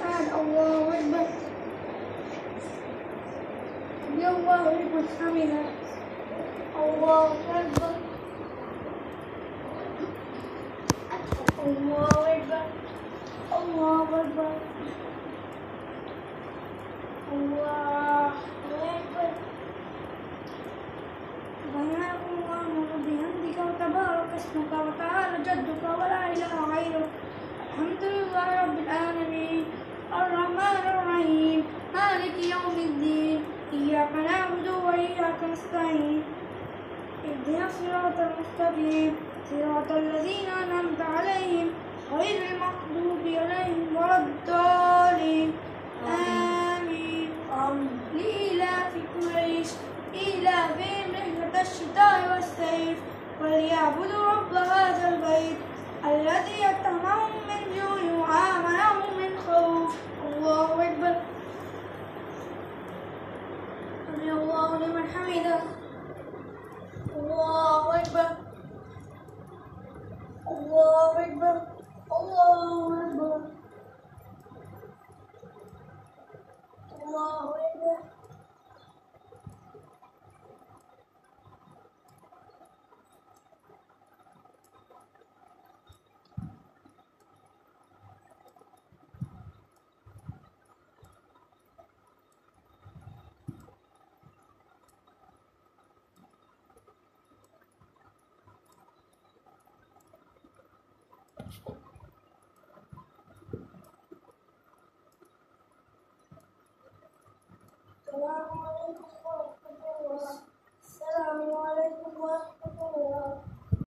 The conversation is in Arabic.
أحد الله أكبر سمع الله لمن حمده الله أكبر الله أكبر الله أكبر الله أكبر سبحانك اللهم وبحمدك وتبارك اسمك وتعالى جدك ولا إله غيرك الحمد لله رب العالمين الرحمن الرحيم مالك يوم الدين إياك نعبد وإياك نستعين اهدنا الصراط المستقيم صراط الذين أنعمت عليهم غير المغضوب عليهم ولا الضالين آمين لإيلاف قريش إيلافهم رحلة الشتاء والصيف وليعبدوا رب هذا البيت الذي أطعمهم من جوع وآمنهم من خوف الله أكبر سمع الله لمن حمده الله أكبر الله أكبر الله أكبر الله أكبر you